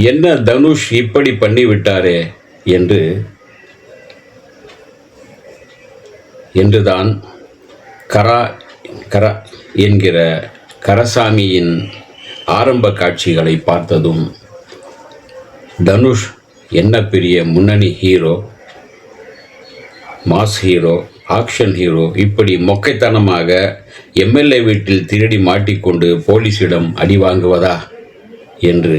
என்ன தனுஷ் இப்படி பண்ணிவிட்டாரே என்றுதான் கரா என்கிற கரசாமியின் ஆரம்ப காட்சிகளை பார்த்ததும் தனுஷ் என்ன பெரிய முன்னணி hero, mass hero, action hero, இப்படி மொக்கைத்தனமாக எம்எல்ஏ வீட்டில் திருடி மாட்டிக்கொண்டு போலீஸிடம் அடி வாங்குவதா என்று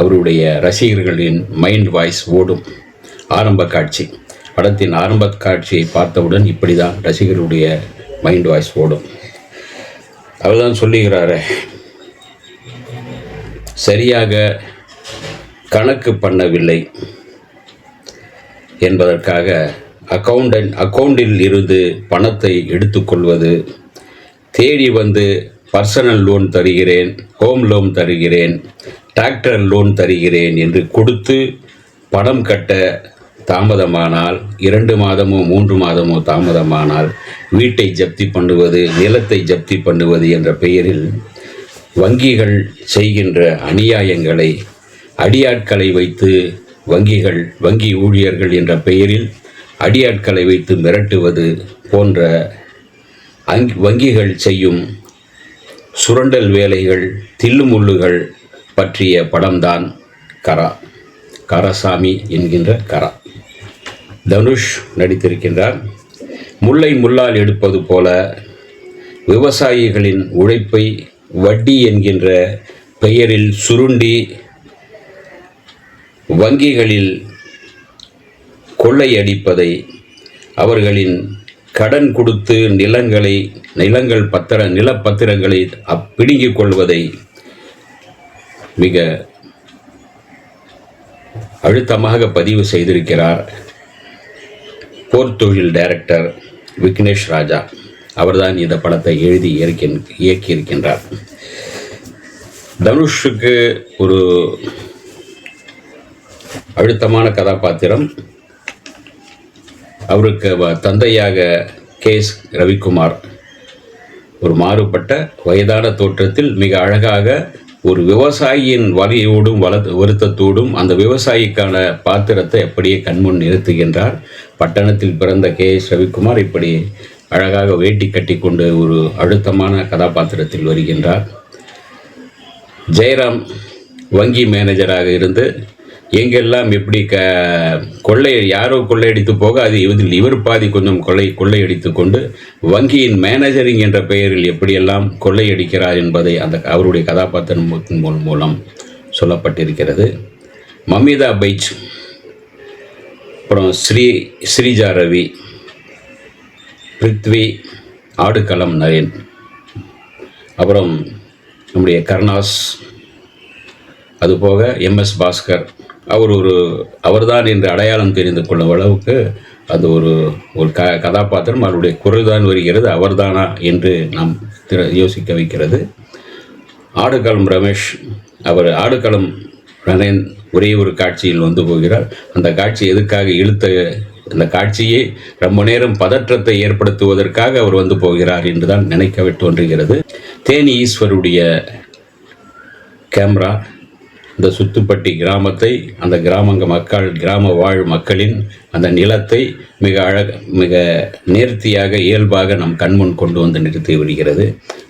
அவருடைய ரசிகர்களின் மைண்ட் வாய்ஸ் ஓடும். ஆரம்ப காட்சி, படத்தின் ஆரம்ப காட்சியை பார்த்தவுடன் இப்படி தான் ரசிகர்களுடைய மைண்ட் வாய்ஸ் ஓடும். அவர்தான் சொல்லுகிறாரு, சரியாக கணக்கு பண்ணவில்லை என்பதற்காக அக்கவுண்டில் இருந்து பணத்தை எடுத்துக்கொள்வது, தேடி வந்து பர்சனல் லோன் தருகிறேன், ஹோம் லோன் தருகிறேன், டிராக்டர் லோன் தருகிறேன் என்று கொடுத்து பணம் கட்ட தாமதமானால், 2 மாதமோ 3 மாதமோ தாமதமானால் வீட்டை ஜப்தி பண்ணுவது, நிலத்தை ஜப்தி பண்ணுவது என்ற பெயரில் வங்கிகள் செய்கின்ற அநியாயங்களை, அடியாட்களை வைத்து வங்கி ஊழியர்கள் என்ற பெயரில் அடியாட்களை வைத்து மிரட்டுவது போன்ற வங்கிகள் செய்யும் சுரண்டல் வேலைகள், தில்லுமுள்ளுகள் பற்றிய படம்தான் கரசாமி என்கின்ற கரா. தனுஷ் நடித்திருக்கின்றார். முல்லை முள்ளால் எடுப்பது போல விவசாயிகளின் உழைப்பை வட்டி என்கின்ற பெயரில் சுருண்டி வங்கிகளில் கொள்ளையடிப்பதை, அவர்களின் கடன் கொடுத்து நிலப்பத்திரங்களை பிடுங்கிக் கொள்வதை மிக அழுத்தமாக பதிவு செய்திருக்கிறார் போர்த்தொழில் டைரக்டர் விக்னேஷ் ராஜா. அவர்தான் இந்த படத்தை எழுதி இயக்கியிருக்கின்றார். தனுஷுக்கு ஒரு அழுத்தமான கதாபாத்திரம். அவருக்கு தந்தையாக KS ரவிக்குமார் ஒரு மாறுபட்ட வயதான தோற்றத்தில் மிக அழகாக ஒரு விவசாயியின் வலியோடும் வருத்தத்தோடும் அந்த விவசாயிக்கான பாத்திரத்தை அப்படியே கண்முன் நிறுத்துகின்றார். பட்டணத்தில் பிறந்த KS ரவிக்குமார் இப்படி அழகாக வேட்டி கட்டி கொண்டு ஒரு அழுத்தமான கதாபாத்திரத்தில் வருகின்றார். ஜெயராம் வங்கி மேனேஜராக இருந்து எங்கெல்லாம் எப்படி யாரோ கொள்ளையடித்து போக அது இவர் பாதி கொஞ்சம் கொள்ளையடித்து கொண்டு வங்கியின் மேனேஜரிங் என்ற பெயரில் எப்படியெல்லாம் கொள்ளையடிக்கிறார் என்பதை அவருடைய கதாபாத்திரத்தின் மூலம் சொல்லப்பட்டிருக்கிறது. மமிதா பைஜ், அப்புறம் ஸ்ரீஜா ரவி, பிருத்வி, ஆடுகளம் நரேன், அப்புறம் நம்முடைய கருணாஸ், அதுபோக MS பாஸ்கர். அவர்தான் என்று அடையாளம் தெரிந்து கொள்ளும் அளவுக்கு அது ஒரு கதாபாத்திரம். அவருடைய குரல் தான் வருகிறது, அவர்தானா என்று நாம் யோசிக்க வைக்கிறது. ஆடுகளம் ரமேஷ், அவர் ஆடுகளம் நரேன் ஒரே ஒரு காட்சியில் வந்து போகிறார். அந்த காட்சி எதுக்காக அந்த காட்சியை ரொம்ப நேரம் பதற்றத்தை ஏற்படுத்துவதற்காக அவர் வந்து போகிறார் என்றுதான் நினைக்க தோன்றுகிறது. தேனி ஈஸ்வருடைய கேமரா இந்த சுத்துப்பட்டி கிராமத்தை, அந்த கிராம வாழ் மக்களின் அந்த நிலத்தை மிக நேர்த்தியாக இயல்பாக நம் கண்முன் கொண்டு வந்து நிறுத்தி வருகிறது.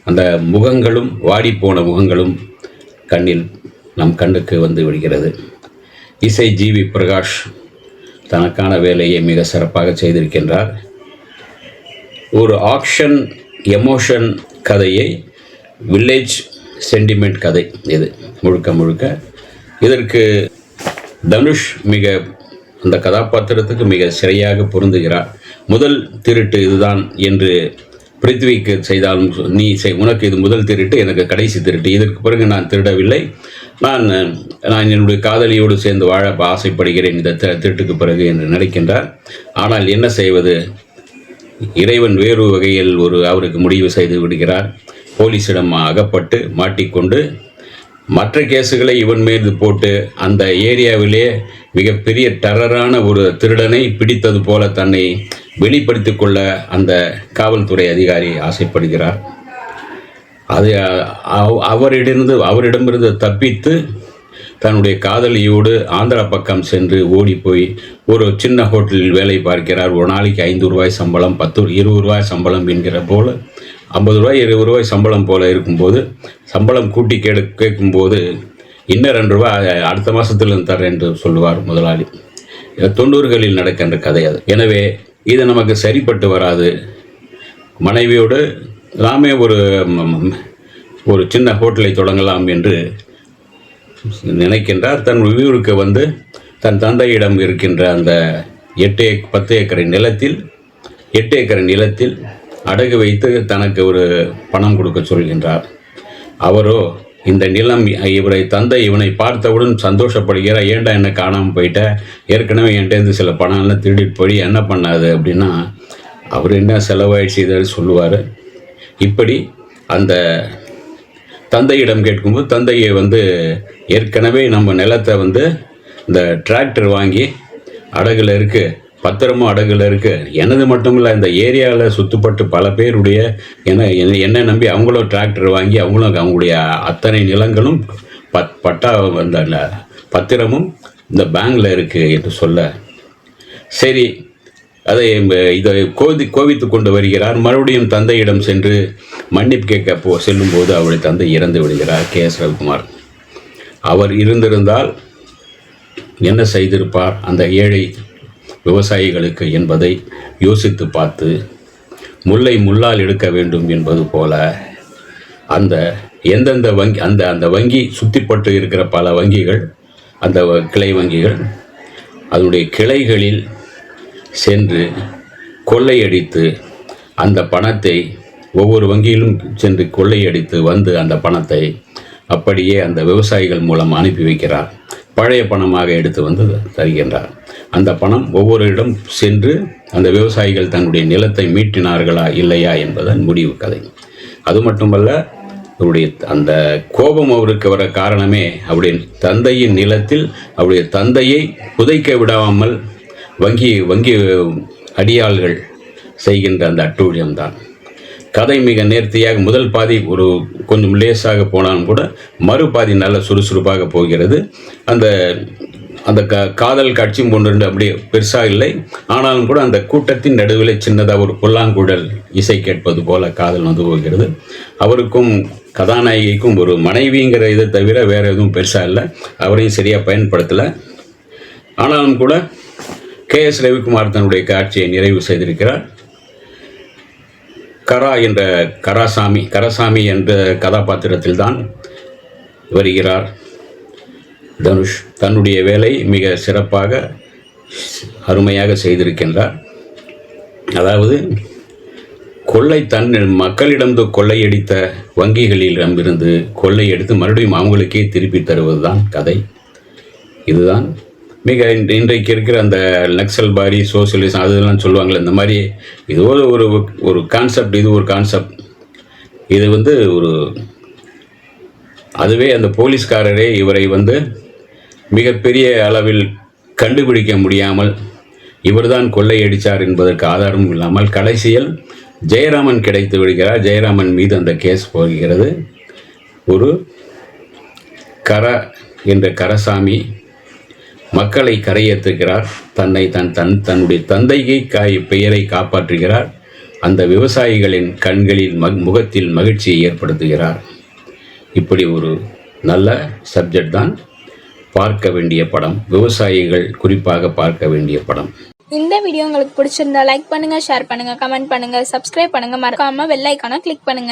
அந்த முகங்களும், வாடிப்போன முகங்களும் நம் கண்ணுக்கு வந்து விடுகிறது. இசை GV பிரகாஷ் தனக்கான வேலையை மிக சிறப்பாக செய்திருக்கின்றார். ஒரு ஆக்ஷன் எமோஷன் கதையை, வில்லேஜ் சென்டிமெண்ட் கதை இது முழுக்க. இதற்கு தனுஷ் அந்த கதாபாத்திரத்துக்கு மிக சரியாக பொருந்துகிறார். முதல் திருட்டு இதுதான் என்று பிருத்விக்கு செய்தாலும், உனக்கு இது முதல் திருட்டு, எனக்கு கடைசி திருட்டு, இதற்கு பிறகு நான் திருடவில்லை, நான் என்னுடைய காதலியோடு சேர்ந்து வாழ ஆசைப்படுகிறேன் இந்த திருட்டுக்கு பிறகு என்று நினைக்கின்றார். ஆனால் என்ன செய்வது, இறைவன் வேறு வகையில் அவருக்கு முடிவு செய்து விடுகிறார். போலீஸிடம் அகப்பட்டு மாட்டிக்கொண்டு மற்ற கேஸுகளை இவன் மீது போட்டு அந்த ஏரியாவிலே மிகப்பெரிய டெரரான ஒரு திருடனை பிடித்தது போல தன்னை வெளிப்படுத்திக் கொள்ள அந்த காவல்துறை அதிகாரி ஆசைப்படுகிறார். அது அவரிடமிருந்து தப்பித்து தன்னுடைய காதலியோடு ஆந்திரா பக்கம் சென்று ஓடி போய் ஒரு சின்ன ஹோட்டலில் வேலை பார்க்கிறார். ஒரு நாளைக்கு 5 ரூபாய் சம்பளம், 20 ரூபாய் சம்பளம் என்கிற போல் 50 ரூபாய் 20 ரூபாய் சம்பளம் போல இருக்கும்போது சம்பளம் கூட்டி கேட்கும்போது இன்னும் 2 ரூபாய் அடுத்த மாதத்துலேருந்து தரேன் என்று சொல்லுவார் முதலாளி. 90களில் நடக்கின்ற கதை அது. எனவே இது நமக்கு சரிப்பட்டு வராது. மனைவியோடு நாமே ஒரு சின்ன ஹோட்டலை தொடங்கலாம் என்று நினைக்கின்றார். தன் ஊருக்கு வந்து தன் தந்தையிடம் இருக்கின்ற அந்த 10 ஏக்கர் நிலத்தில் அடகு வைத்து தனக்கு ஒரு பணம் கொடுக்க சொல்கின்றார். அவரோ இந்த நிலம் இவனை பார்த்தவுடன் சந்தோஷப்படுகிறார். ஏன்டா என்ன காணாமல் போயிட்ட, ஏற்கனவே என்கிட்டேருந்து சில பணம்லாம் திருடிட்டு போய் என்ன பண்ணாது அப்படின்னா அவர் என்ன செலவாயிடுச்சு இதை சொல்லுவார். இப்படி அந்த தந்தையிடம் கேட்கும்போது தந்தையை வந்து ஏற்கனவே நம்ம நிலத்தை வந்து இந்த டிராக்டர் வாங்கி அடகுல இருக்குது, பத்திரமும் அடகுல இருக்குது. எனது மட்டும் இல்லை, இந்த ஏரியாவில் சுற்றுப்பட்டு பல பேருடைய என்னை நம்பி அவங்களும் டிராக்டர் வாங்கி அவங்களுடைய அத்தனை நிலங்களும் பட்டா அந்த பத்திரமும் இந்த பேங்கில் இருக்குது என்று சொல்ல, சரி அதை இதை கோவித்து கொண்டு வருகிறார். மறுபடியும் தந்தையிடம் சென்று மன்னிப்பு கேட்க செல்லும்போது அவருடைய தந்தை இறந்து விடுகிறார். K.S. ரவிக்குமார். அவர் இருந்திருந்தால் என்ன செய்திருப்பார் அந்த ஏழை விவசாயிகளுக்கு என்பதை யோசித்து பார்த்து முல்லை முள்ளால் எடுக்க வேண்டும் என்பது போல அந்த எந்தெந்த வங்கி அந்த வங்கி சுற்றிப்பட்டு இருக்கிற பல வங்கிகள், அந்த கிளை வங்கிகள், அதனுடைய கிளைகளில் சென்று கொள்ளையடித்து அந்த பணத்தை ஒவ்வொரு வங்கியிலும் சென்று கொள்ளையடித்து வந்து அந்த பணத்தை அப்படியே அந்த விவசாயிகள் மூலம் அனுப்பி வைக்கிறார். பழைய பணமாக எடுத்து வந்து தருகின்றார். அந்த பணம் ஒவ்வொரு இடம் சென்று அந்த விவசாயிகள் தன்னுடைய நிலத்தை மீட்டினார்களா இல்லையா என்பதன் முடிவு கதை. அது மட்டுமல்ல, அவருடைய அந்த கோபம் அவருக்கு வர காரணமே அவருடைய தந்தையின் நிலத்தில் அவருடைய தந்தையை புதைக்க விடாமல் வங்கி அடியாள்கள் செய்கின்ற அந்த அட்டூழியம்தான். கதை மிக நேர்த்தியாக முதல் பாதி கொஞ்சம் லேசாக போனாலும் கூட மறுபாதி நல்ல சுறுசுறுப்பாக போகிறது. அந்த காதல் காட்சியும் ஒன்று அப்படியே பெருசாக இல்லை, ஆனாலும் கூட அந்த கூட்டத்தின் நடுவில் சின்னதாக ஒரு புல்லாங்குழல் இசை கேட்பது போல காதல் வந்து போகிறது. அவருக்கும் கதாநாயகிக்கும் ஒரு மனைவிங்கிற இதை தவிர வேறு எதுவும் பெருசாக இல்லை, அவரையும் சரியாக பயன்படுத்தலை. ஆனாலும் கூட K.S. ரவிக்குமார் தன்னுடைய காட்சியை நிறைவு செய்திருக்கிறார். கராசாமி என்ற கதாபாத்திரத்தில் தான் வருகிறார் தனுஷ். தன்னுடைய வேலை மிக சிறப்பாக அருமையாக செய்திருக்கின்றார். அதாவது மக்களிடம் கொள்ளையடித்த வங்கிகளிடமிருந்து கொள்ளையடித்து மறுபடியும் அவங்களுக்கே திருப்பி தருவதுதான் கதை. இதுதான் மிக இன்றைக்கு இருக்கிற அந்த நக்சல்பாரி சோசியலிசம் அதெல்லாம் சொல்லுவாங்களே, இந்த மாதிரி இது ஒரு கான்செப்ட். இது ஒரு கான்செப்ட். இது வந்து அதுவே அந்த போலீஸ்காரரே இவரை வந்து மிகப்பெரிய அளவில் கண்டுபிடிக்க முடியாமல் இவர்தான் கொள்ளையடித்தார் என்பதற்கு ஆதாரமும் இல்லாமல் கடைசியில் ஜெயராமன் கிடைத்து விடுகிறார். ஜெயராமன் மீது அந்த கேஸ் போகிறது. ஒரு என்ற கரசாமி மக்களை கரையேற்றுகிறார். தன்னுடைய தந்தையை பெயரை காப்பாற்றுகிறார். அந்த விவசாயிகளின் கண்களில் முகத்தில் மகிழ்ச்சியை ஏற்படுத்துகிறார். இப்படி ஒரு நல்ல சப்ஜெக்ட் தான். பார்க்க வேண்டிய படம், விவசாயிகள் குறிப்பாக பார்க்க வேண்டிய படம். இந்த வீடியோ உங்களுக்கு பிடிச்சிருந்தா லைக் பண்ணுங்க, ஷேர் பண்ணுங்க, கமெண்ட் பண்ணுங்க, சப்ஸ்கிரைப் பண்ணுங்க, மறக்காம பெல் ஐகானை கிளிக் பண்ணுங்க.